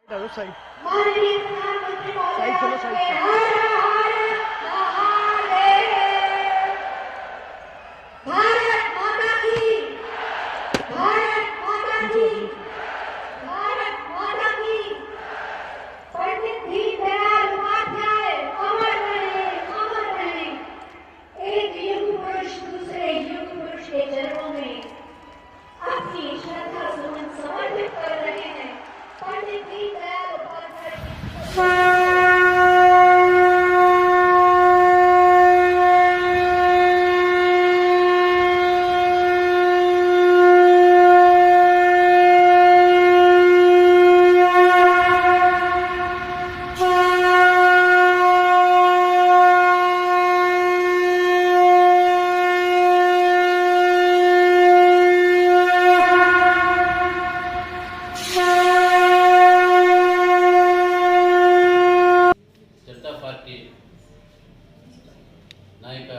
Side side चलो side नायक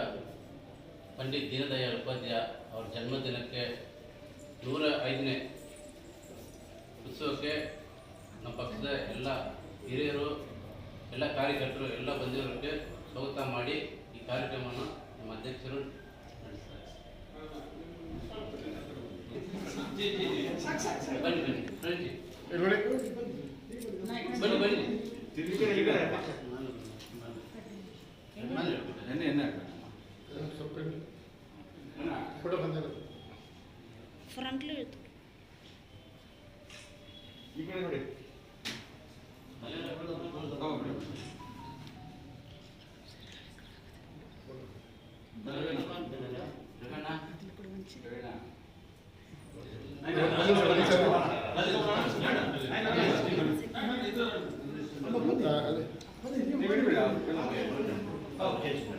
पंडित दीनदयाल उपाध्याय और जन्मदिन के 105ನೇ उत्सव के ನಮ್ಮ ಪಕ್ಷದ ಎಲ್ಲ ಹಿರಿಯರು ಎಲ್ಲ ಕಾರ್ಯಕರ್ತರು ಎಲ್ಲ ಬಂದಿರೋರಿಗೆ ಸ್ವಾಗತ ಮಾಡಿ ಈ ಕಾರ್ಯಕ್ರಮವನ್ನು ನಮ್ಮ ಅಧ್ಯಕ್ಷರು ನಡೆಸ್ತಾರೆ. ಬನ್ನಿ ಬನ್ನಿ ಬನ್ನಿ ಬನ್ನಿ फोटो बंद फ्रंट ले ಈ ಕಡೆ ನೋಡಿ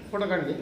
फोटो काढली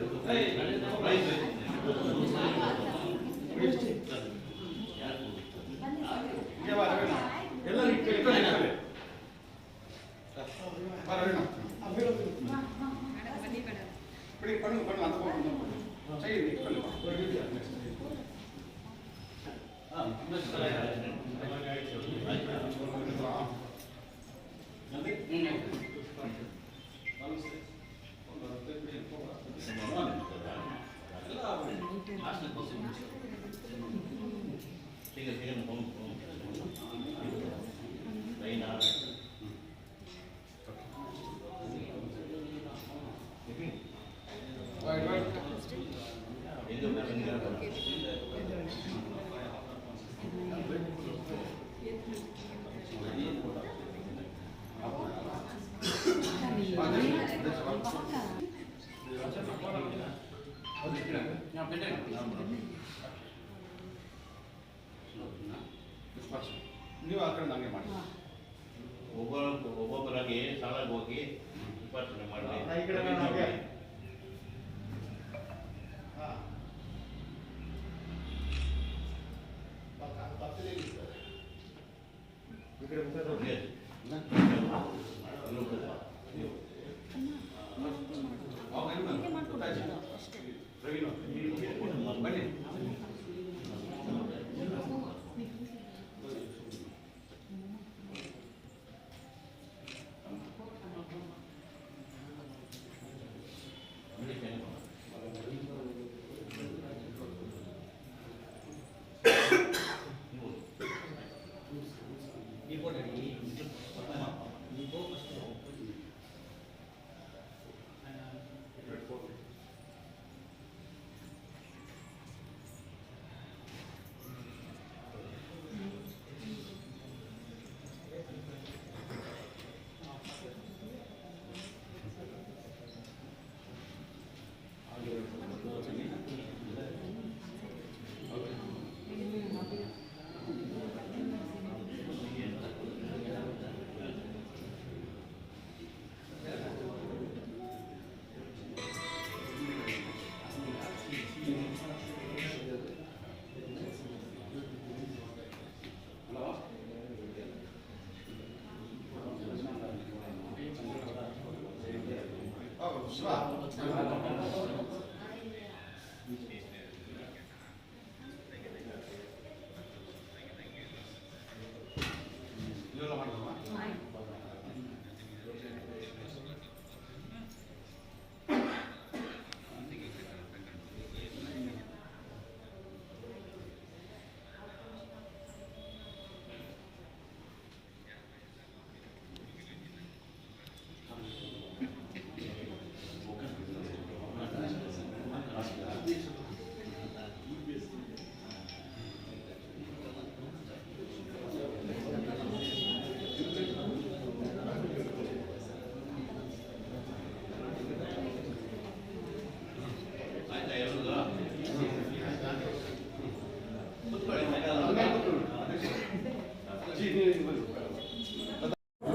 ನೀವು ಆ ಕಡೆ ನಂಗೆ ಮಾಡಿ ಒಬ್ಬೊಬ್ಬರಾಗಿ ಸಾಲಾಗಿ ಹೋಗಿ ವಿಮರ್ಶನೆ ಮಾಡಿ ಈ ಕಡೆ ನನಗೆ ಈ ಕಡೆ ಮುಂದೆ ಬನ್ನಿ ಇದೆಲ್ಲ ಮಾಡ್ದಮ್ಮ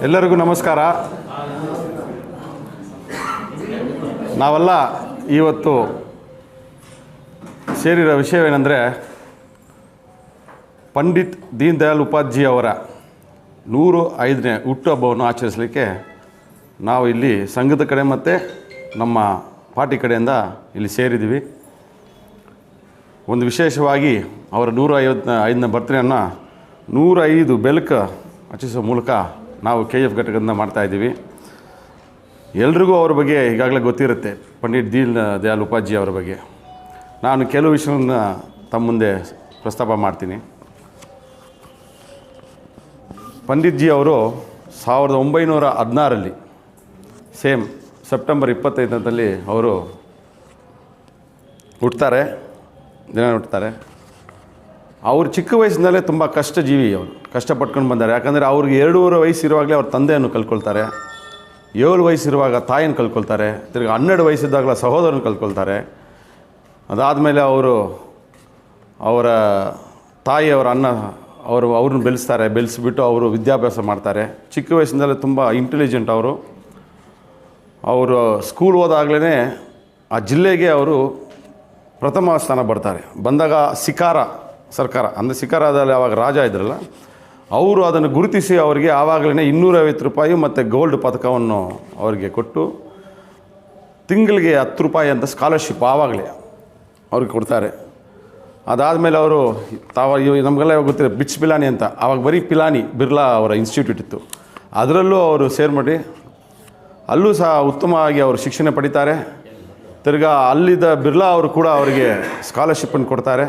ಎಲ್ಲರಿಗೂ ನಮಸ್ಕಾರ. ನಾವೆಲ್ಲ ಇವತ್ತು ಸೇರಿರೋ ವಿಷಯವೇನೆಂದರೆ, ಪಂಡಿತ್ ದೀನ್ ದಯಾಳ್ ಉಪಾಧ್ಯಾಯ ಅವರ 105ನೇ ಹುಟ್ಟುಹಬ್ಬವನ್ನು ಆಚರಿಸಲಿಕ್ಕೆ ನಾವು ಇಲ್ಲಿ ಸಂಘದ ಕಡೆ ಮತ್ತು ನಮ್ಮ ಪಾರ್ಟಿ ಕಡೆಯಿಂದ ಇಲ್ಲಿ ಸೇರಿದ್ದೀವಿ. ಒಂದು ವಿಶೇಷವಾಗಿ ಅವರ 155ನೇ ಬರ್ತ್ಡೇಯನ್ನು 105 ಬೆಳಕು ಹಚ್ಚಿಸೋ ಮೂಲಕ ನಾವು KF ಘಟಕದಿಂದ ಮಾಡ್ತಾಯಿದ್ದೀವಿ. ಎಲ್ರಿಗೂ ಅವ್ರ ಬಗ್ಗೆ ಈಗಾಗಲೇ ಗೊತ್ತಿರುತ್ತೆ, ಪಂಡಿತ್ ದೀನ್ ದಯಾಳ್ ಉಪಾಧ್ಯಾಯ ಅವರ ಬಗ್ಗೆ. ನಾನು ಕೆಲವು ವಿಷಯವನ್ನು ತಮ್ಮ ಮುಂದೆ ಪ್ರಸ್ತಾಪ ಮಾಡ್ತೀನಿ. ಪಂಡಿತ್ಜಿ ಅವರು 1916ರಲ್ಲಿ ಸೇಮ್ ಸೆಪ್ಟೆಂಬರ್ 25ರಲ್ಲಿ ಅವರು ಹುಟ್ತಾರೆ. ಅವರು ಚಿಕ್ಕ ವಯಸ್ಸಿನಲ್ಲೇ ತುಂಬ ಕಷ್ಟ ಜೀವಿ, ಅವರು ಕಷ್ಟಪಟ್ಕೊಂಡು ಬಂದ್ದಾರೆ. ಯಾಕಂದರೆ ಅವ್ರಿಗೆ 2.5 ವಯಸ್ಸಿರುವಾಗಲೇ ಅವ್ರ ತಂದೆಯನ್ನು ಕಳ್ಕೊಳ್ತಾರೆ, 7 ವಯಸ್ಸಿರುವಾಗ ತಾಯಿಯನ್ನು ಕಳ್ಕೊಳ್ತಾರೆ, ತಿರ್ಗಿ 12 ವಯಸ್ಸಿದ್ದಾಗಲೇ ಸಹೋದರನ ಕಳ್ಕೊಳ್ತಾರೆ. ಅದಾದಮೇಲೆ ಅವರ ತಾಯಿಯವರ ಅವ್ರನ್ನ ಬೆಳೆಸಿಬಿಟ್ಟು ಅವರು ವಿದ್ಯಾಭ್ಯಾಸ ಮಾಡ್ತಾರೆ. ಚಿಕ್ಕ ವಯಸ್ಸಿನಲ್ಲೇ ತುಂಬ ಇಂಟೆಲಿಜೆಂಟ್ ಅವರು ಸ್ಕೂಲ್ ಹೋದಾಗಲೇ ಆ ಜಿಲ್ಲೆಗೆ ಅವರು ಪ್ರಥಮ ಸ್ಥಾನ ಬಂದಾಗ ಸಿಕಾರ ಸರ್ಕಾರ, ಅಂದರೆ ಸಿಕಾರದಲ್ಲಿ ಆವಾಗ ರಾಜ ಇದ್ರಲ್ಲ, ಅವರು ಅದನ್ನು ಗುರುತಿಸಿ ಅವರಿಗೆ ಆವಾಗಲೇ 250 ರೂಪಾಯಿ ಮತ್ತು ಗೋಲ್ಡ್ ಪದಕವನ್ನು ಅವರಿಗೆ ಕೊಟ್ಟು ತಿಂಗಳಿಗೆ 10 ರೂಪಾಯಿ ಅಂತ ಸ್ಕಾಲರ್ಶಿಪ್ ಆವಾಗಲೇ ಅವ್ರಿಗೆ ಕೊಡ್ತಾರೆ. ಅದಾದಮೇಲೆ ಅವರು ನಮಗೆಲ್ಲ ಗೊತ್ತಿದೆ ಬಿಟ್ಸ್ ಪಿಲಾನಿ ಅಂತ, ಆವಾಗ ಬರೀ ಪಿಲಾನಿ ಬಿರ್ಲಾ ಅವರ ಇನ್ಸ್ಟಿಟ್ಯೂಟ್ ಇತ್ತು, ಅದರಲ್ಲೂ ಅವರು ಸೇರಿ ಅಲ್ಲೂ ಸಹ ಉತ್ತಮವಾಗಿ ಅವರು ಶಿಕ್ಷಣ ಪಡಿತಾರೆ. ತಿರ್ಗಾ ಅಲ್ಲಿದ್ದ ಬಿರ್ಲಾ ಅವರು ಕೂಡ ಅವರಿಗೆ ಸ್ಕಾಲರ್ಶಿಪ್ಪನ್ನು ಕೊಡ್ತಾರೆ.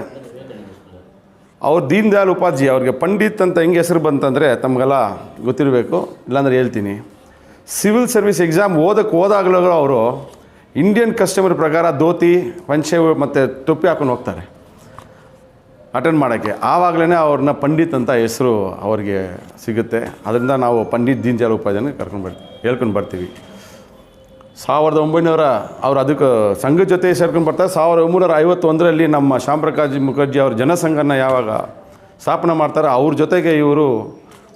ಅವ್ರು ದೀನ್ ದಯಾಳ್ ಉಪಾಧ್ಯಾಯ ಅವ್ರಿಗೆ ಪಂಡಿತ್ ಅಂತ ಹೆಂಗೆ ಹೆಸರು ಬಂತಂದರೆ ತಮಗೆಲ್ಲ ಗೊತ್ತಿರಬೇಕು, ಇಲ್ಲಾಂದರೆ ಹೇಳ್ತೀನಿ. ಸಿವಿಲ್ ಸರ್ವಿಸ್ ಎಕ್ಸಾಮ್ ಹೋದಾಗಲೂ ಅವರು ಇಂಡಿಯನ್ ಕಸ್ಟಮರ್ ಪ್ರಕಾರ ಧೋತಿ ಪಂಚೆ ಮತ್ತು ಟೊಪ್ಪಿ ಹಾಕೊಂಡು ಹೋಗ್ತಾರೆ ಅಟೆಂಡ್ ಮಾಡೋಕ್ಕೆ. ಆವಾಗಲೇ ಅವ್ರನ್ನ ಪಂಡಿತ್ ಅಂತ ಹೆಸರು ಅವ್ರಿಗೆ ಸಿಗುತ್ತೆ. ಅದರಿಂದ ನಾವು ಪಂಡಿತ್ ದೀನ್ ದಯಾಳ್ ಉಪಾಧ್ಯಾಯನ ಹೇಳ್ಕೊಂಡು ಬರ್ತೀವಿ. 1900 ಅವರು ಅದಕ್ಕೆ ಸಂಘದ ಜೊತೆ ಸೇರ್ಕೊಂಡು ಬರ್ತಾರೆ. 1951ರಲ್ಲಿ ನಮ್ಮ ಶ್ಯಾಮ್ ಪ್ರಕಾಶ್ ಮುಖರ್ಜಿ ಅವ್ರ ಜನಸಂಘನ ಯಾವಾಗ ಸ್ಥಾಪನೆ ಮಾಡ್ತಾರೆ, ಅವ್ರ ಜೊತೆಗೆ ಇವರು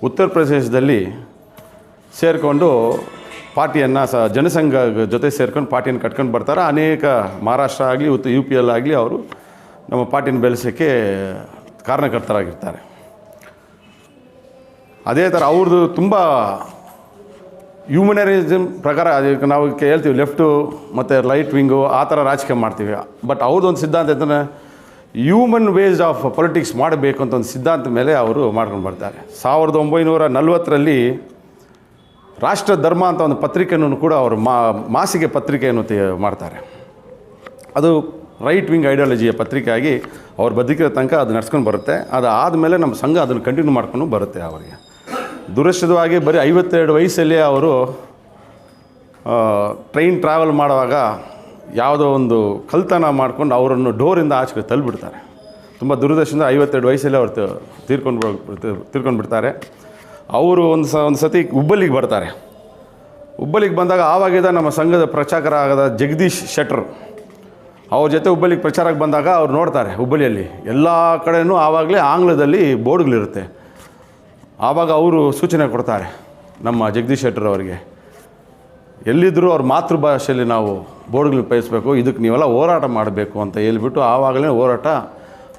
ಉತ್ತರ ಪ್ರದೇಶದಲ್ಲಿ ಸೇರಿಕೊಂಡು ಪಾರ್ಟಿಯನ್ನು ಜನಸಂಘ ಜೊತೆ ಸೇರ್ಕೊಂಡು ಪಾರ್ಟಿಯನ್ನು ಕಟ್ಕೊಂಡು ಬರ್ತಾರೆ. ಅನೇಕ ಮಹಾರಾಷ್ಟ್ರ ಆಗಲಿ UP ಆಗಲಿ ಅವರು ನಮ್ಮ ಪಾರ್ಟಿನ ಬೆಳೆಸೋಕ್ಕೆ ಕಾರಣಕರ್ತರಾಗಿರ್ತಾರೆ. ಅದೇ ಥರ ಅವ್ರದ್ದು ತುಂಬ ಹ್ಯೂಮನರಿಸಮ್ ಪ್ರಕಾರ ಅದಕ್ಕೆ ನಾವು ಹೇಳ್ತೀವಿ ಲೆಫ್ಟು ಮತ್ತು ರೈಟ್ ವಿಂಗು ಆ ಥರ ರಾಜಕೀಯ ಮಾಡ್ತೀವಿ. ಬಟ್ ಅವ್ರದ್ದೊಂದು ಸಿದ್ಧಾಂತ ಅಂತಂದರೆ ಹ್ಯೂಮನ್ ಬೇಸ್ಡ್ ಆಫ್ ಪೊಲಿಟಿಕ್ಸ್ ಮಾಡಬೇಕು ಅಂತ ಒಂದು ಸಿದ್ಧಾಂತ ಮೇಲೆ ಅವರು ಮಾಡ್ಕೊಂಡು ಬರ್ತಾರೆ. 1940ರಲ್ಲಿ ರಾಷ್ಟ್ರ ಧರ್ಮ ಅಂತ ಒಂದು ಪತ್ರಿಕೆಯನ್ನು ಕೂಡ ಅವರು ಮಾಸಿಗೆ ಪತ್ರಿಕೆಯನ್ನು ಮಾಡ್ತಾರೆ. ಅದು ರೈಟ್ ವಿಂಗ್ ಐಡಿಯಾಲಜಿಯ ಪತ್ರಿಕೆಯಾಗಿ ಅವ್ರು ಬದುಕಿರೋ ತನಕ ಅದು ನಡ್ಸ್ಕೊಂಡು ಬರುತ್ತೆ. ಅದು ಆದಮೇಲೆ ನಮ್ಮ ಸಂಘ ಅದನ್ನು ಕಂಟಿನ್ಯೂ ಮಾಡ್ಕೊಂಡು ಬರುತ್ತೆ. ಅವರಿಗೆ ದುರದೃಷ್ಟವಾಗಿ ಬರೀ 52 ವಯಸ್ಸಲ್ಲಿ ಅವರು ಟ್ರೈನ್ ಟ್ರಾವೆಲ್ ಮಾಡುವಾಗ ಯಾವುದೋ ಒಂದು ಕಳ್ತನ ಮಾಡ್ಕೊಂಡು ಅವರನ್ನು ಡೋರಿಂದ ಆಚೆ ತಳ್ಳಿಬಿಡ್ತಾರೆ. ತುಂಬ ದುರದೃಷ್ಟದಿಂದ 52 ವಯಸ್ಸಲ್ಲಿ ಅವರು ತೀರ್ಕೊಂಡು ಬಿಡ್ತಾರೆ. ಅವರು ಒಂದು ಸತಿ ಹುಬ್ಬಳ್ಳಿಗೆ ಬರ್ತಾರೆ. ಹುಬ್ಬಳ್ಳಿಗೆ ಬಂದಾಗ ಆವಾಗಿದ್ದ ನಮ್ಮ ಸಂಘದ ಪ್ರಚಾರಕರಾದ ಜಗದೀಶ್ ಶೆಟ್ಟರ್ ಅವ್ರ ಜೊತೆ ಹುಬ್ಬಳ್ಳಿಗೆ ಪ್ರಚಾರಕ್ಕೆ ಬಂದಾಗ ಅವ್ರು ನೋಡ್ತಾರೆ ಹುಬ್ಬಳ್ಳಿಯಲ್ಲಿ ಎಲ್ಲ ಕಡೆಯೂ ಆವಾಗಲೇ ಆಂಗ್ಲದಲ್ಲಿ ಬೋರ್ಡ್ಗಳಿರುತ್ತೆ. ಆವಾಗ ಅವರು ಸೂಚನೆ ಕೊಡ್ತಾರೆ ನಮ್ಮ ಜಗದೀಶ್ ಶೆಟ್ಟರ್ ಅವರಿಗೆ, ಎಲ್ಲಿದ್ದರೂ ಅವ್ರ ಮಾತೃಭಾಷೆಯಲ್ಲಿ ನಾವು ಬೋರ್ಡ್ಗಳನ್ನ ಉಪಯೋಗಿಸ್ಬೇಕು, ಇದಕ್ಕೆ ನೀವೆಲ್ಲ ಹೋರಾಟ ಮಾಡಬೇಕು ಅಂತ ಹೇಳ್ಬಿಟ್ಟು ಆವಾಗಲೇ ಹೋರಾಟ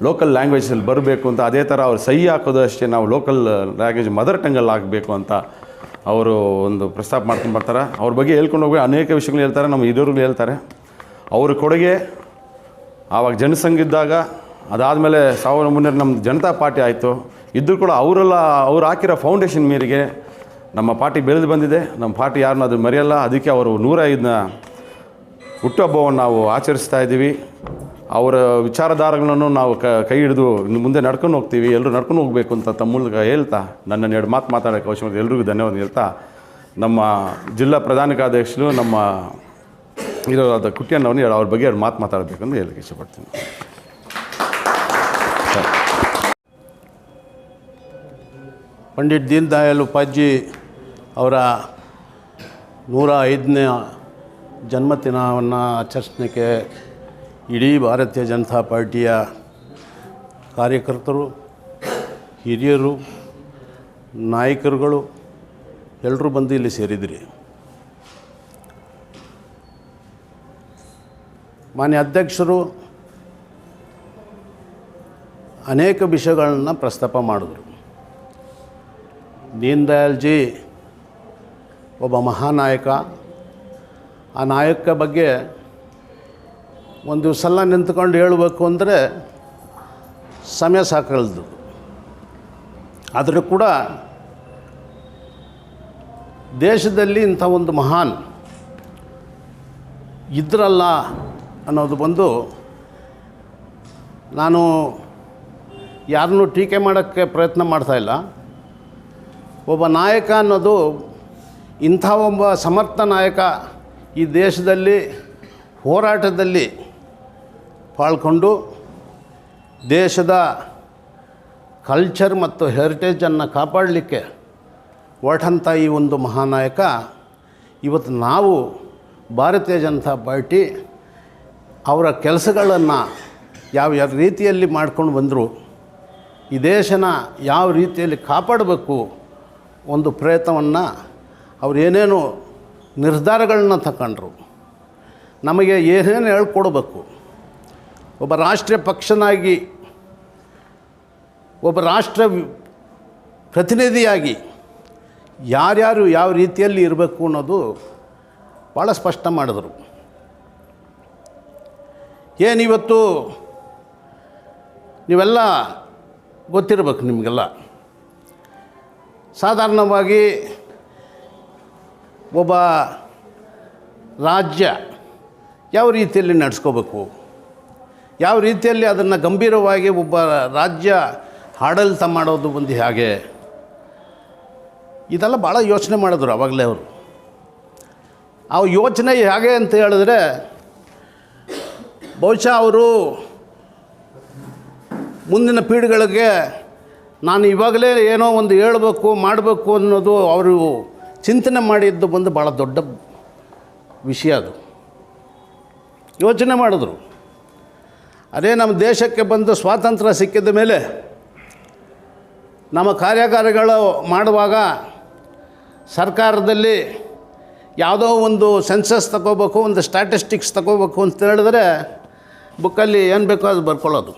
ಲೋಕಲ್ ಲ್ಯಾಂಗ್ವೇಜಲ್ಲಿ ಬರಬೇಕು ಅಂತ. ಅದೇ ಥರ ಅವ್ರು ಸಹಿ ಹಾಕೋದು ಅಷ್ಟೇ, ನಾವು ಲೋಕಲ್ ಲ್ಯಾಂಗ್ವೇಜ್ ಮದರ್ ಟಂಗಲ್ಲಿ ಆಗಬೇಕು ಅಂತ ಅವರು ಒಂದು ಪ್ರಸ್ತಾಪ ಮಾಡ್ಕೊಂಡು ಬರ್ತಾರೆ. ಅವ್ರ ಬಗ್ಗೆ ಹೇಳ್ಕೊಂಡು ಹೋಗಿ ಅನೇಕ ವಿಷಯಗಳು ಹೇಳ್ತಾರೆ, ನಮ್ಮ ಹಿರಿಯರುಗಳು ಹೇಳ್ತಾರೆ. ಅವ್ರ ಕೊಡುಗೆ ಆವಾಗ ಜನಸಂಘ ಇದ್ದಾಗ, ಅದಾದಮೇಲೆ 1900 ನಮ್ಮ ಜನತಾ ಪಾರ್ಟಿ ಆಯಿತು. ಇದ್ದರೂ ಕೂಡ ಅವ್ರು ಹಾಕಿರೋ ಫೌಂಡೇಶನ್ ಮೇರೆಗೆ ನಮ್ಮ ಪಾರ್ಟಿ ಬೆಳೆದು ಬಂದಿದೆ. ನಮ್ಮ ಪಾರ್ಟಿ ಯಾರನ್ನೂ ಅದು ಮರೆಯಲ್ಲ. ಅದಕ್ಕೆ ಅವರು 105ನ ಹುಟ್ಟುಹಬ್ಬವನ್ನು ನಾವು ಆಚರಿಸ್ತಾ ಇದ್ದೀವಿ. ಅವರ ವಿಚಾರಧಾರೆಗಳನ್ನು ನಾವು ಕೈ ಹಿಡಿದು ಇನ್ನು ಮುಂದೆ ನಡ್ಕೊಂಡು ಹೋಗ್ತೀವಿ, ಎಲ್ಲರೂ ನಡ್ಕೊಂಡು ಹೋಗಬೇಕು ಅಂತ ತಮ್ಮ ಮೂಲಕ ಹೇಳ್ತಾ ನನ್ನನ್ನು 2 ಮಾತು ಮಾತಾಡೋಕ್ಕೆ ಅವಶ್ಯಕ ಎಲ್ರಿಗೂ ಧನ್ಯವಾದ ಹೇಳ್ತಾ, ನಮ್ಮ ಜಿಲ್ಲಾ ಪ್ರಧಾನ ಕಾರ್ಯದರ್ಶಿಗಳು ನಮ್ಮ ಇರೋದ ಕುಟ್ಟಿಯಣ್ಣವನ್ನ ಅವ್ರ ಬಗ್ಗೆ 2 ಮಾತು ಮಾತಾಡಬೇಕು ಅಂತ ಹೇಳಕ್ಕೆ ಇಷ್ಟಪಡ್ತೀನಿ. ಪಂಡಿತ್ ದೀನ್ ದಯಾಳ್ ಉಪಾಧ್ಯಾಯ ಅವರ 105ನೇ ಜನ್ಮದಿನವನ್ನು ಆಚರಿಸಲಿಕ್ಕೆ ಇಡೀ ಭಾರತೀಯ ಜನತಾ ಪಾರ್ಟಿಯ ಕಾರ್ಯಕರ್ತರು, ಹಿರಿಯರು, ನಾಯಕರುಗಳು ಎಲ್ಲರೂ ಬಂದು ಇಲ್ಲಿ ಸೇರಿದಿರಿ. ಮಾನ್ಯ ಅಧ್ಯಕ್ಷರು ಅನೇಕ ವಿಷಯಗಳನ್ನು ಪ್ರಸ್ತಾಪ ಮಾಡಿದ್ರು. ದೀನ್ ದಯಾಳ್ಜಿ ಒಬ್ಬ ಮಹಾನಾಯಕ. ಆ ನಾಯಕ ಬಗ್ಗೆ ಒಂದು ಸಲ ನಿಂತ್ಕೊಂಡು ಹೇಳಬೇಕು ಅಂದರೆ ಸಮಯ ಸಾಕಲ್ದು. ಆದರೂ ಕೂಡ ದೇಶದಲ್ಲಿ ಇಂಥ ಒಂದು ಮಹಾನ್ ಇದ್ರಲ್ಲ ಅನ್ನೋದು ಬಂದು, ನಾನು ಯಾರನ್ನೂ ಟೀಕೆ ಮಾಡೋಕ್ಕೆ ಪ್ರಯತ್ನ ಮಾಡ್ತಾಯಿಲ್ಲ. ಒಬ್ಬ ನಾಯಕ ಅನ್ನೋದು ಇಂಥ ಒಬ್ಬ ಸಮರ್ಥ ನಾಯಕ ಈ ದೇಶದಲ್ಲಿ ಹೋರಾಟದಲ್ಲಿ ಪಾಲ್ಗೊಂಡು ದೇಶದ ಕಲ್ಚರ್ ಮತ್ತು ಹೆರಿಟೇಜನ್ನು ಕಾಪಾಡಲಿಕ್ಕೆ ಹೊರಟಂಥ ಈ ಒಂದು ಮಹಾನಾಯಕ ಇವತ್ತು ನಾವು ಭಾರತೀಯ ಜನತಾ ಪಾರ್ಟಿ ಅವರ ಕೆಲಸಗಳನ್ನು ಯಾವ ರೀತಿಯಲ್ಲಿ ಮಾಡ್ಕೊಂಡು ಬಂದರು, ಈ ದೇಶನ ಯಾವ ರೀತಿಯಲ್ಲಿ ಕಾಪಾಡಬೇಕು ಒಂದು ಪ್ರಯತ್ನವನ್ನು ಅವ್ರು ಏನೇನು ನಿರ್ಧಾರಗಳನ್ನ ತಗೊಂಡ್ರು, ನಮಗೆ ಏನೇನು ಹೇಳ್ಕೊಡ್ಬೇಕು, ಒಬ್ಬ ರಾಷ್ಟ್ರೀಯ ಪಕ್ಷನಾಗಿ ಒಬ್ಬ ರಾಷ್ಟ್ರ ಪ್ರತಿನಿಧಿಯಾಗಿ ಯಾರ್ಯಾರು ಯಾವ ರೀತಿಯಲ್ಲಿ ಇರಬೇಕು ಅನ್ನೋದು ಭಾಳ ಸ್ಪಷ್ಟ ಮಾಡಿದರು. ಏನಿವತ್ತು ನೀವೆಲ್ಲ ಗೊತ್ತಿರಬೇಕು ನಿಮಗೆಲ್ಲ, ಸಾಧಾರಣವಾಗಿ ಒಬ್ಬ ರಾಜ್ಯ ಯಾವ ರೀತಿಯಲ್ಲಿ ನಡೆಸ್ಕೋಬೇಕು, ಯಾವ ರೀತಿಯಲ್ಲಿ ಅದನ್ನು ಗಂಭೀರವಾಗಿ ಒಬ್ಬ ರಾಜ್ಯ ಆಡಳಿತ ಮಾಡೋದು ಬಂದು ಹೇಗೆ, ಇದೆಲ್ಲ ಭಾಳ ಯೋಚನೆ ಮಾಡಿದ್ರು ಆವಾಗಲೇ ಅವರು. ಆ ಯೋಚನೆ ಹೇಗೆ ಅಂತ ಹೇಳಿದ್ರೆ, ಬಹುಶಃ ಅವರು ಮುಂದಿನ ಪೀಳಿಗೆಗಳಿಗೆ ನಾನು ಇವಾಗಲೇ ಏನೋ ಒಂದು ಹೇಳಬೇಕು ಮಾಡಬೇಕು ಅನ್ನೋದು ಅವರು ಚಿಂತನೆ ಮಾಡಿದ್ದು ಬಂದು ಭಾಳ ದೊಡ್ಡ ವಿಷಯ. ಅದು ಯೋಚನೆ ಮಾಡಿದ್ರು. ಅದೇ ನಮ್ಮ ದೇಶಕ್ಕೆ ಬಂದು ಸ್ವಾತಂತ್ರ್ಯ ಸಿಕ್ಕಿದ ಮೇಲೆ ನಮ್ಮ ಕಾರ್ಯಕಾರಿಗಳು ಮಾಡುವಾಗ ಸರ್ಕಾರದಲ್ಲಿ ಯಾವುದೋ ಒಂದು ಸೆನ್ಸಸ್ ತಗೋಬೇಕು, ಒಂದು ಸ್ಟ್ಯಾಟಿಸ್ಟಿಕ್ಸ್ ತಗೋಬೇಕು ಅಂತ ಹೇಳಿದ್ರೆ ಬುಕ್ಕಲ್ಲಿ ಏನು ಬೇಕೋ ಅದು ಬರ್ಕೊಳ್ಳೋದು.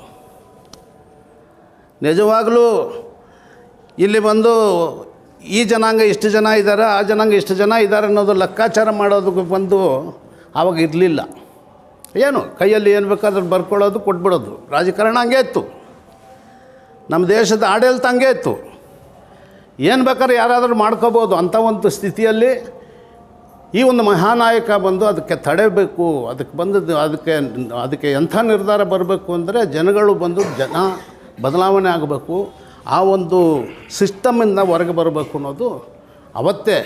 ನಿಜವಾಗಲೂ ಇಲ್ಲಿ ಬಂದು ಈ ಜನಾಂಗ ಇಷ್ಟು ಜನ ಇದ್ದಾರೆ, ಆ ಜನಾಂಗ ಇಷ್ಟು ಜನ ಇದ್ದಾರೆ ಅನ್ನೋದು ಲೆಕ್ಕಾಚಾರ ಮಾಡೋದಕ್ಕೆ ಬಂದು ಆವಾಗ ಇರಲಿಲ್ಲ. ಏನು ಕೈಯಲ್ಲಿ ಏನು ಬೇಕಾದ್ರೂ ಬರ್ಕೊಳ್ಳೋದು, ಕೊಟ್ಬಿಡೋದು. ರಾಜಕಾರಣ ಹಂಗೆ ಇತ್ತು, ನಮ್ಮ ದೇಶದ ಆಡಳಿತ ಹಂಗೆ ಇತ್ತು. ಏನು ಬೇಕಾದ್ರೆ ಯಾರಾದರೂ ಮಾಡ್ಕೋಬೋದು ಅಂಥ ಒಂದು ಸ್ಥಿತಿಯಲ್ಲಿ ಈ ಒಂದು ಮಹಾನಾಯಕ ಬಂದು ಅದಕ್ಕೆ ತಡೆಯಬೇಕು, ಅದಕ್ಕೆ ಬಂದದ್ದು ಅದಕ್ಕೆ ಎಂಥ ನಿರ್ಧಾರ ಬರಬೇಕು ಅಂದರೆ ಜನಗಳು ಬಂದು ಬದಲಾವಣೆ ಆಗಬೇಕು, ಆ ಒಂದು ಸಿಸ್ಟಮಿಂದ ಹೊರಗೆ ಬರಬೇಕು ಅನ್ನೋದು ಅವತ್ತೇ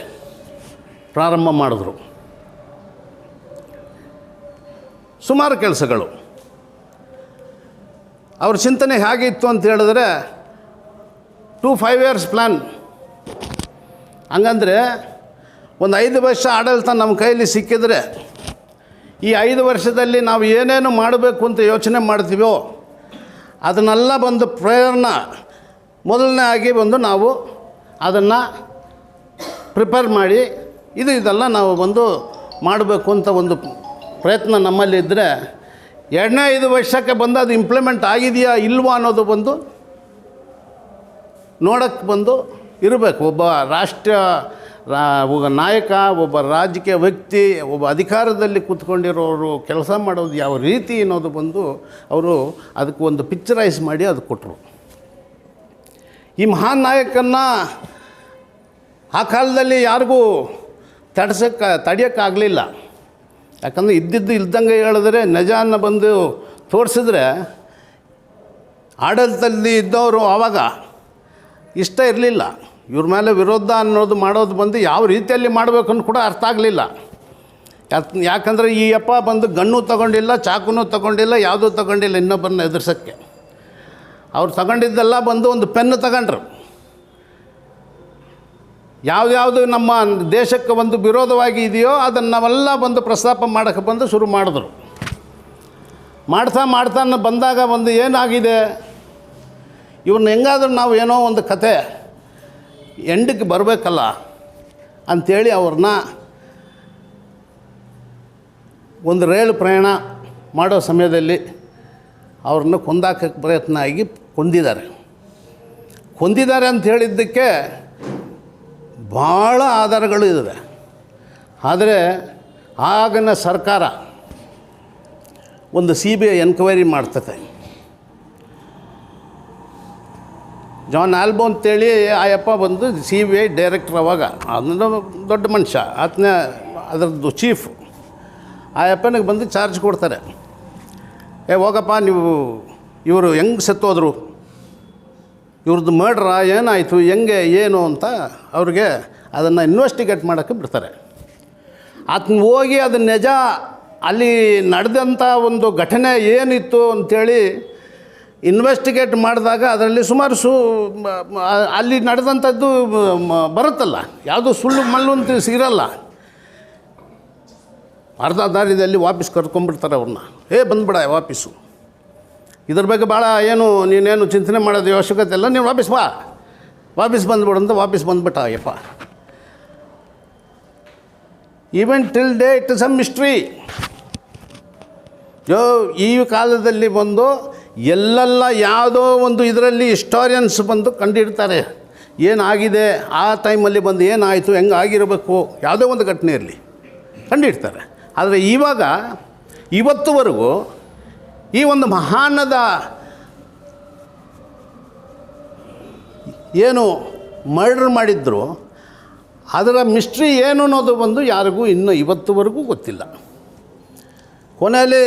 ಪ್ರಾರಂಭ ಮಾಡಿದ್ರು. ಸುಮಾರು ಕೆಲಸಗಳು ಅವ್ರ ಚಿಂತನೆ ಹೇಗಿತ್ತು ಅಂತ ಹೇಳಿದ್ರೆ 5 years ಪ್ಲ್ಯಾನ್. ಹಂಗಂದರೆ ಒಂದು 5 ವರ್ಷ ಆಡಳಿತ ನಮ್ಮ ಕೈಯಲ್ಲಿ ಸಿಕ್ಕಿದರೆ ಈ 5 ವರ್ಷದಲ್ಲಿ ನಾವು ಏನೇನು ಮಾಡಬೇಕು ಅಂತ ಯೋಚನೆ ಮಾಡ್ತೀವೋ ಅದನ್ನೆಲ್ಲ ಬಂದು ಪ್ರೇರಣೆ ಮೊದಲನೇ ಆಗಿ ಬಂದು ನಾವು ಅದನ್ನು ಪ್ರಿಪೇರ್ ಮಾಡಿ ಇದೆಲ್ಲ ನಾವು ಬಂದು ಮಾಡಬೇಕು ಅಂತ ಒಂದು ಪ್ರಯತ್ನ ನಮ್ಮಲ್ಲಿದ್ದರೆ, ಎರಡನೇ 5 ವರ್ಷಕ್ಕೆ ಬಂದು ಅದು ಇಂಪ್ಲಿಮೆಂಟ್ ಆಗಿದೆಯಾ ಇಲ್ವಾ ಅನ್ನೋದು ಬಂದು ನೋಡೋಕ್ಕೆ ಬಂದು ಇರಬೇಕು. ಒಬ್ಬ ಒಬ್ಬ ನಾಯಕ, ಒಬ್ಬ ರಾಜಕೀಯ ವ್ಯಕ್ತಿ, ಒಬ್ಬ ಅಧಿಕಾರದಲ್ಲಿ ಕೂತ್ಕೊಂಡಿರೋರು ಕೆಲಸ ಮಾಡೋದು ಯಾವ ರೀತಿ ಅನ್ನೋದು ಬಂದು ಅವರು ಅದಕ್ಕೆ ಒಂದು ಪಿಕ್ಚರೈಸ್ ಮಾಡಿ ಅದು ಕೊಟ್ಟರು. ಈ ಮಹಾನ್ ನಾಯಕನ್ನು ಆ ಕಾಲದಲ್ಲಿ ಯಾರಿಗೂ ತಡೆಯೋಕ್ಕಾಗಲಿಲ್ಲ. ಯಾಕಂದರೆ ಇದ್ದಿದ್ದು ಇಲ್ದಂಗೆ ಹೇಳಿದ್ರೆ, ನಿಜಾನ ಬಂದು ತೋರಿಸಿದ್ರೆ ಆಡಳಿತದಲ್ಲಿ ಇದ್ದವರು ಆವಾಗ ಇಷ್ಟ ಇರಲಿಲ್ಲ. ಇವ್ರ ಮೇಲೆ ವಿರೋಧ ಅನ್ನೋದು ಮಾಡೋದು ಬಂದು ಯಾವ ರೀತಿಯಲ್ಲಿ ಮಾಡಬೇಕು ಕೂಡ ಅರ್ಥ ಆಗಲಿಲ್ಲ. ಯಾಕಂದರೆ ಈ ಅಪ್ಪ ಬಂದು ಗಣ್ಣು ತಗೊಂಡಿಲ್ಲ, ಚಾಕುನೂ ತಗೊಂಡಿಲ್ಲ, ಯಾವುದೂ ತಗೊಂಡಿಲ್ಲ ಇನ್ನೊಬ್ಬರನ್ನ ಎದುರ್ಸೋಕ್ಕೆ. ಅವ್ರು ತಗೊಂಡಿದ್ದೆಲ್ಲ ಬಂದು ಒಂದು ಪೆನ್ನು ತಗೊಂಡ್ರು. ಯಾವ್ಯಾವುದು ನಮ್ಮ ದೇಶಕ್ಕೆ ಒಂದು ವಿರೋಧವಾಗಿ ಇದೆಯೋ ಅದನ್ನು ನಾವೆಲ್ಲ ಬಂದು ಪ್ರಸ್ತಾಪ ಮಾಡೋಕ್ಕೆ ಬಂದು ಶುರು ಮಾಡಿದ್ರು. ಮಾಡ್ತಾ ಬಂದಾಗ ಒಂದು ಏನಾಗಿದೆ, ಇವ್ರನ್ನ ಹೆಂಗಾದ್ರೂ ನಾವು ಏನೋ ಒಂದು ಕತೆ ಎಂಡಿಗೆ ಬರಬೇಕಲ್ಲ, ಅಂಥೇಳಿ ಅವ್ರನ್ನ ಒಂದು ರೈಲು ಪ್ರಯಾಣ ಮಾಡೋ ಸಮಯದಲ್ಲಿ ಅವ್ರನ್ನ ಕೊಂದಾಕಕ್ಕೆ ಪ್ರಯತ್ನ ಆಗಿ ಕೊಂದಿದ್ದಾರೆ ಅಂತ ಹೇಳಿದ್ದಕ್ಕೆ ಭಾಳ ಆಧಾರಗಳು ಇದ್ದಾವೆ. ಆದರೆ ಆಗಿನ ಸರ್ಕಾರ ಒಂದು CBI ಎನ್ಕ್ವೈರಿ ಮಾಡ್ತದೆ. ಜಾನ್ ಆಲ್ಬೋ ಅಂತೇಳಿ ಆಯಪ್ಪ ಬಂದು CBI ಡೈರೆಕ್ಟ್ರ್. ಅವಾಗ ಅದನ್ನು ದೊಡ್ಡ ಮನುಷ್ಯ, ಆತನ ಅದರದ್ದು ಚೀಫ್. ಆಯಪ್ಪನಿಗೆ ಬಂದು ಚಾರ್ಜ್ ಕೊಡ್ತಾರೆ. ಹೋಗಪ್ಪ, ನೀವು ಇವರು ಹೆಂಗೆ ಸತ್ತೋದ್ರು, ಇವ್ರದ್ದು ಮರ್ಡ್ರ ಏನಾಯಿತು, ಹೆಂಗೆ ಏನು ಅಂತ ಅವ್ರಿಗೆ ಅದನ್ನು ಇನ್ವೆಸ್ಟಿಗೇಟ್ ಮಾಡೋಕ್ಕೆ ಬಿಡ್ತಾರೆ. ಆತನ ಹೋಗಿ ಅದು ನಿಜ ಅಲ್ಲಿ ನಡೆದಂಥ ಒಂದು ಘಟನೆ ಏನಿತ್ತು ಅಂಥೇಳಿ ಇನ್ವೆಸ್ಟಿಗೇಟ್ ಮಾಡಿದಾಗ ಅದರಲ್ಲಿ ಸುಮಾರು ಅಲ್ಲಿ ನಡೆದಂಥದ್ದು ಬರುತ್ತಲ್ಲ, ಯಾವುದು ಸುಳ್ಳು ಮಲ್ಲು ಅಂತ ಸಿಗಲ್ಲ. ಅರ್ಧ ದಾರಿಯಲ್ಲಿ ವಾಪಸ್ ಕರ್ಕೊಂಡ್ಬಿಡ್ತಾರೆ ಅವ್ರನ್ನ. ಬಂದುಬಿಡ ವಾಪಸ್ಸು, ಇದ್ರ ಬಗ್ಗೆ ಭಾಳ ನೀನೇನು ಚಿಂತನೆ ಮಾಡೋದು ಅವಶ್ಯಕತೆ ಇಲ್ಲ, ನೀನು ವಾಪಸ್ ಬಂದುಬಿಡು ಅಂತ ವಾಪಸ್ ಬಂದುಬಿಟ್ಟ Ayyappa. Even till day it is a mystery. ಈ ಕಾಲದಲ್ಲಿ ಬಂದು ಎಲ್ಲೆಲ್ಲ ಯಾವುದೋ ಒಂದು ಇದರಲ್ಲಿ ಹಿಸ್ಟೋರಿಯನ್ಸ್ ಬಂದು ಕಂಡುಹಿಡ್ತಾರೆ ಏನಾಗಿದೆ, ಆ ಟೈಮಲ್ಲಿ ಬಂದು ಏನಾಯಿತು, ಹೆಂಗೆ ಆಗಿರಬೇಕು, ಯಾವುದೋ ಒಂದು ಘಟನೆ ಇರಲಿ ಕಂಡುಹಿಡ್ತಾರೆ. ಆದರೆ ಇವತ್ತುವರೆಗೂ ಈ ಒಂದು ಮಹಾನದ ಏನು ಮರ್ಡರ್ ಮಾಡಿದ್ರು ಅದರ ಮಿಸ್ಟ್ರಿ ಏನು ಅನ್ನೋದು ಬಂದು ಯಾರಿಗೂ ಇನ್ನೂ ಇವತ್ತುವರೆಗೂ ಗೊತ್ತಿಲ್ಲ. ಕೊನೆಯಲ್ಲಿ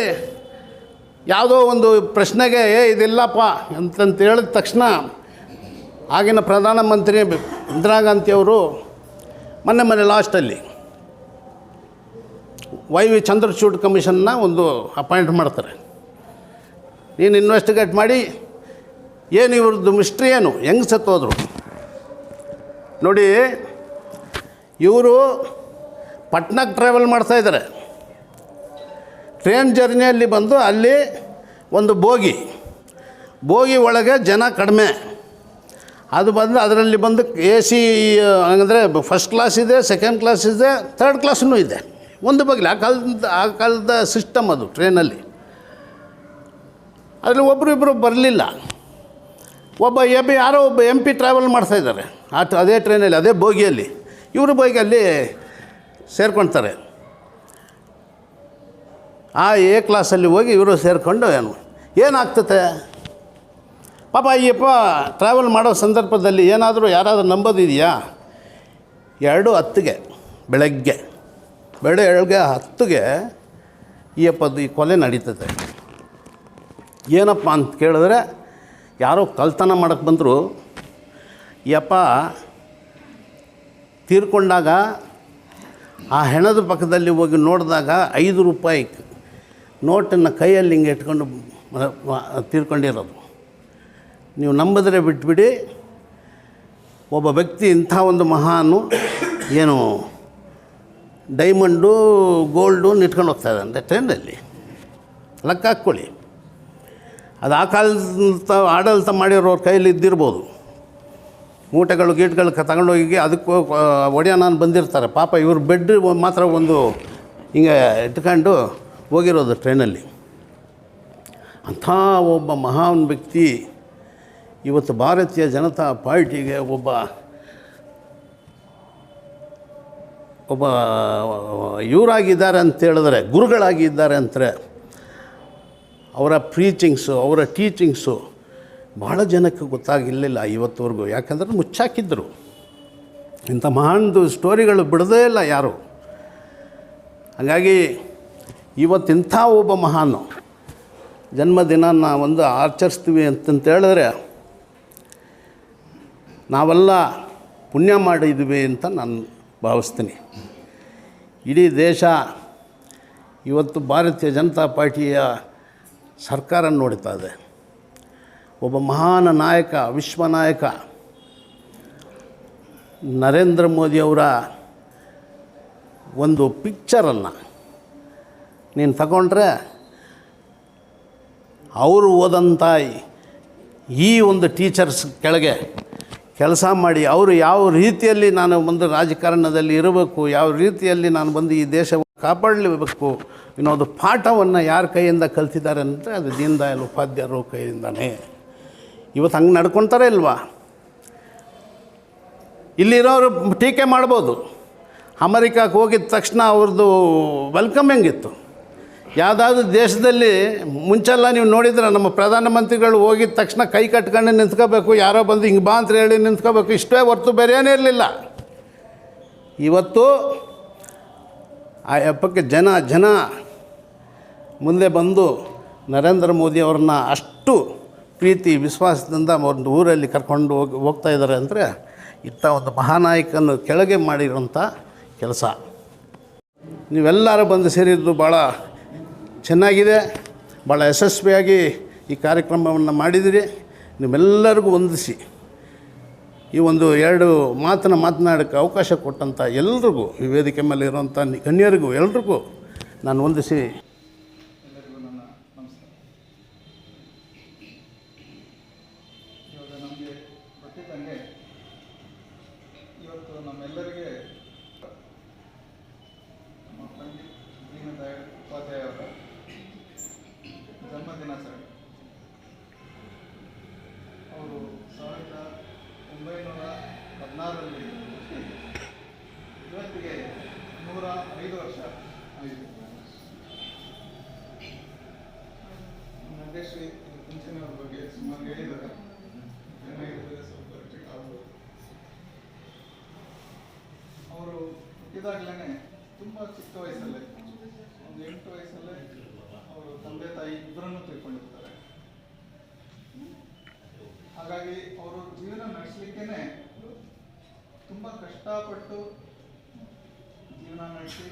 ಯಾವುದೋ ಒಂದು ಪ್ರಶ್ನೆಗೆ ಇದಿಲ್ಲಪ್ಪ ಅಂತಂತ ಹೇಳಿದ ತಕ್ಷಣ ಆಗಿನ ಪ್ರಧಾನಮಂತ್ರಿ ಇಂದಿರಾ ಗಾಂಧಿಯವರು ಮೊನ್ನೆ ಲಾಸ್ಟಲ್ಲಿ YV ಚಂದ್ರಚೂಡ್ ಕಮಿಷನ್ನ ಒಂದು ಅಪಾಯಿಂಟ್ ಮಾಡ್ತಾರೆ. ನೀನು ಇನ್ವೆಸ್ಟಿಗೇಟ್ ಮಾಡಿ ಏನು ಇವ್ರದ್ದು ಮಿಸ್ಟ್ರಿ ಏನು, ಹೆಂಗೆ ಸತ್ತೋದ್ರು ನೋಡಿ. ಇವರು ಪಟ್ನಾಕ್ಕೆ ಟ್ರಾವೆಲ್ ಮಾಡ್ತಾಯಿದ್ದಾರೆ. ಟ್ರೈನ್ ಜರ್ನಿಯಲ್ಲಿ ಬಂದು ಅಲ್ಲಿ ಒಂದು ಬೋಗಿ ಒಳಗೆ ಜನ ಕಡಿಮೆ. ಅದು ಬಂದು ಅದರಲ್ಲಿ ಬಂದು AC ಅಂದರೆ ಫಸ್ಟ್ ಕ್ಲಾಸ್ ಇದೆ, ಸೆಕೆಂಡ್ ಕ್ಲಾಸ್ ಇದೆ, ಥರ್ಡ್ ಕ್ಲಾಸೂ ಇದೆ. ಒಂದು ಬಗ್ಲಿ ಆ ಕಾಲದ ಸಿಸ್ಟಮ್ ಅದು ಟ್ರೈನಲ್ಲಿ. ಅದರಲ್ಲಿ ಒಬ್ಬರು ಬರಲಿಲ್ಲ. ಯಾರೋ ಒಬ್ಬ MP ಟ್ರಾವೆಲ್ ಮಾಡ್ತಾಯಿದ್ದಾರೆ ಅದೇ ಟ್ರೈನಲ್ಲಿ, ಅದೇ ಬೋಗಿಯಲ್ಲಿ. ಇವರು ಬೋಗಿಯಲ್ಲಿ ಸೇರ್ಕೊಳ್ತಾರೆ. ಆ A ಕ್ಲಾಸಲ್ಲಿ ಹೋಗಿ ಇವರು ಸೇರಿಕೊಂಡು ಏನಾಗ್ತದೆ ಪಾಪ. ಅಯ್ಯಪ್ಪ ಟ್ರಾವೆಲ್ ಮಾಡೋ ಸಂದರ್ಭದಲ್ಲಿ ಯಾರಾದರೂ ನಂಬೋದಿದೆಯಾ? 2:10 ಬೆಳಗ್ಗೆ 10ಗೆ ಈ ಕೊಲೆ ನಡೀತದೆ. ಏನಪ್ಪ ಅಂತ ಕೇಳಿದ್ರೆ, ಯಾರೋ ಕಳ್ತನ ಮಾಡೋಕ್ಕೆ ಬಂದರು. ಈ ಅಪ್ಪ ತೀರ್ಕೊಂಡಾಗ ಆ ಹೆಣದ ಪಕ್ಕದಲ್ಲಿ ಹೋಗಿ ನೋಡಿದಾಗ 5 ರೂಪಾಯಿ ನೋಟನ್ನು ಕೈಯಲ್ಲಿ ಹಿಂಗೆ ಇಟ್ಕೊಂಡು ತೀರ್ಕೊಂಡಿರೋದು. ನೀವು ನಂಬಿದ್ರೆ ಬಿಟ್ಬಿಡಿ, ಒಬ್ಬ ವ್ಯಕ್ತಿ ಇಂಥ ಒಂದು ಮಹಾನು ಡೈಮಂಡು ಗೋಲ್ಡು ಇಟ್ಕೊಂಡು ಹೋಗ್ತಾಯಿದ್ದಂತೆ ಟ್ರೈನಲ್ಲಿ. ಲೆಕ್ಕ ಹಾಕ್ಕೊಳ್ಳಿ. ಅದು ಆ ಕಾಲದ ಆಡಳಿತ ಮಾಡಿರೋರ ಕೈಯಲ್ಲಿ ಇದ್ದಿರ್ಬೋದು. ಮೂಟೆಗಳು ತಗೊಂಡೋಗಿ ಅದಕ್ಕೆ ಒಡೆಯ ನಾನು ಬಂದಿರ್ತಾರೆ ಪಾಪ. ಇವ್ರ ಬೆಡ್ ಮಾತ್ರ ಒಂದು ಹಿಂಗೆ ಇಟ್ಕೊಂಡು ಹೋಗಿರೋದು ಟ್ರೈನಲ್ಲಿ. ಅಂಥ ಒಬ್ಬ ಮಹಾನ್ ವ್ಯಕ್ತಿ ಇವತ್ತು ಭಾರತೀಯ ಜನತಾ ಪಾರ್ಟಿಗೆ ಒಬ್ಬ ಇವರಾಗಿದ್ದಾರೆ ಅಂತ ಹೇಳಿದ್ರೆ, ಗುರುಗಳಾಗಿದ್ದಾರೆ ಅಂತಾರೆ. ಅವರ ಪ್ರೀಚಿಂಗ್ಸು, ಅವರ ಟೀಚಿಂಗ್ಸು ಭಾಳ ಜನಕ್ಕೆ ಗೊತ್ತಾಗಿರಲಿಲ್ಲ ಇವತ್ತುವರೆಗೂ. ಯಾಕಂದ್ರೆ ಮುಚ್ಚಾಕಿದ್ರು. ಇಂಥ ಮಹಾನ್ದು ಸ್ಟೋರಿಗಳು ಬಿಡೋದೇ ಇಲ್ಲ ಯಾರು. ಹಾಗಾಗಿ ಇವತ್ತಿಂಥ ಒಬ್ಬ ಮಹಾನು ಜನ್ಮದಿನ ಒಂದು ಆಚರಿಸ್ತೀವಿ ಅಂತಂತ ಹೇಳಿದ್ರೆ ನಾವೆಲ್ಲ ಪುಣ್ಯ ಮಾಡಿದ್ವಿ ಅಂತ ನಾನು ಭಾವಿಸ್ತೀನಿ. ಇಡೀ ದೇಶ ಇವತ್ತು ಭಾರತೀಯ ಜನತಾ ಪಾರ್ಟಿಯ ಸರ್ಕಾರ ನೋಡ್ತಾ ಇದೆ. ಒಬ್ಬ ಮಹಾನ್ ನಾಯಕ, ವಿಶ್ವನಾಯಕ ನರೇಂದ್ರ ಮೋದಿಯವರ ಒಂದು ಪಿಕ್ಚರನ್ನು ನೀನು ತಗೊಂಡ್ರೆ, ಅವರು ಓದಂಥ ಈ ಒಂದು ಟೀಚರ್ಸ್ ಕೆಳಗೆ ಕೆಲಸ ಮಾಡಿ ಅವರು ಯಾವ ರೀತಿಯಲ್ಲಿ ನಾನು ಬಂದು ರಾಜಕಾರಣದಲ್ಲಿ ಇರಬೇಕು, ಯಾವ ರೀತಿಯಲ್ಲಿ ನಾನು ಬಂದು ಈ ದೇಶವನ್ನು ಕಾಪಾಡಲೇಬೇಕು ಇನ್ನೊಂದು ಪಾಠವನ್ನು ಯಾರ ಕೈಯಿಂದ ಕಲ್ತಿದ್ದಾರೆ ಅಂದರೆ ಅದು ದೀನ್ ದಯಾಳ್ ಉಪಾಧ್ಯಾಯರ ಕೈಯಿಂದನೇ. ಇವತ್ತು ಹಂಗೆ ನಡ್ಕೊತಾರೆ ಇಲ್ವಾ? ಇಲ್ಲಿರೋರು ಟೀಕೆ ಮಾಡ್ಬೋದು. ಅಮೆರಿಕಕ್ಕೆ ಹೋಗಿದ ತಕ್ಷಣ ಅವ್ರದ್ದು ವೆಲ್ಕಮ್ ಹೆಂಗಿತ್ತು? ಯಾವುದಾದ್ರೂ ದೇಶದಲ್ಲಿ ಮುಂಚೆಲ್ಲ ನೀವು ನೋಡಿದ್ರೆ ನಮ್ಮ ಪ್ರಧಾನಮಂತ್ರಿಗಳು ಹೋಗಿದ ತಕ್ಷಣ ಕೈ ಕಟ್ಕೊಂಡು ನಿಂತ್ಕೋಬೇಕು, ಯಾರೋ ಬಂದು ಹಿಂಗೆ ಬಾ ಅಂತ ಹೇಳಿ ನಿಂತ್ಕೋಬೇಕು, ಇಷ್ಟೇ ಹೊರ್ತು ಬೇರೆ ಏನೇ ಇರಲಿಲ್ಲ. ಇವತ್ತು ಆ ಹಬ್ಬಕ್ಕೆ ಜನ ಮುಂದೆ ಬಂದು ನರೇಂದ್ರ ಮೋದಿ ಅವ್ರನ್ನ ಅಷ್ಟು ಪ್ರೀತಿ ವಿಶ್ವಾಸದಿಂದ ಒಂದು ಊರಲ್ಲಿ ಕರ್ಕೊಂಡು ಹೋಗ್ತಾ ಇದ್ದಾರೆ ಅಂದರೆ ಇಂಥ ಒಂದು ಮಹಾನಾಯಕನ ಕೆಳಗೆ ಮಾಡಿರೋಂಥ ಕೆಲಸ. ನೀವೆಲ್ಲರೂ ಬಂದು ಸೇರಿದ್ದು ಭಾಳ ಚೆನ್ನಾಗಿದೆ, ಭಾಳ ಯಶಸ್ವಿಯಾಗಿ ಈ ಕಾರ್ಯಕ್ರಮವನ್ನು ಮಾಡಿದಿರಿ. ನಿಮ್ಮೆಲ್ಲರಿಗೂ ವಂದಿಸಿ ಈ ಒಂದು 2 ಮಾತನ್ನು ಮಾತನಾಡೋಕ್ಕೆ ಅವಕಾಶ ಕೊಟ್ಟಂಥ ಎಲ್ರಿಗೂ, ಈ ವೇದಿಕೆ ಮೇಲೆ ಇರುವಂಥ ಗಣ್ಯರಿಗೂ ಎಲ್ರಿಗೂ ನಾನು ವಂದಿಸಿ ಎಲ್ಲರಿಗೂ ನನ್ನ ನಮಸ್ಕಾರ. ಇವಾಗ ನಮಗೆ ಗೊತ್ತಿದ್ದಂಗೆ ಇವತ್ತು ನಮ್ಮೆಲ್ಲರಿಗೆ ನಮ್ಮ ಪಂಡಿತ್ ದೀನ್ ದಯಾಳ್ ಉಪಾಧ್ಯಾಯ ಅವರ ಜನ್ಮದಿನಾಚರಣೆ. ಅವರು 1916ರಲ್ಲಿ ಇವತ್ತಿಗೆ 105 ವರ್ಷ ಆಗಿದೆ. ನಾಗೇಶ್ರೀ ಮುಂಚಿನವ್ರ ಬಗ್ಗೆ ಸುಮಾರು ಹೇಳಿದ್ದಾರೆ, ಚೆನ್ನಾಗಿರ್ತದೆ, ಸ್ವಲ್ಪ ರಿಪೀಟ್ ಆಗ್ಬೋದು. ಅವರು ಹುಟ್ಟಿದಾಗಲೇ ತುಂಬ ಚಿಕ್ಕ ವಯಸ್ಸಲ್ಲೇ, ಒಂದು 8 ವಯಸ್ಸಲ್ಲೇ ಅವರು ತಂದೆ ತಾಯಿ ಇಬ್ಬರನ್ನು ತಿಳ್ಕೊಂಡಿರ್ತಾರೆ. ಹಾಗಾಗಿ ಅವರು ಜೀವನ ನಡೆಸಲಿಕ್ಕೇನೆ ತುಂಬ ಕಷ್ಟಪಟ್ಟು ಜೀವನ ನಡೆಸಿ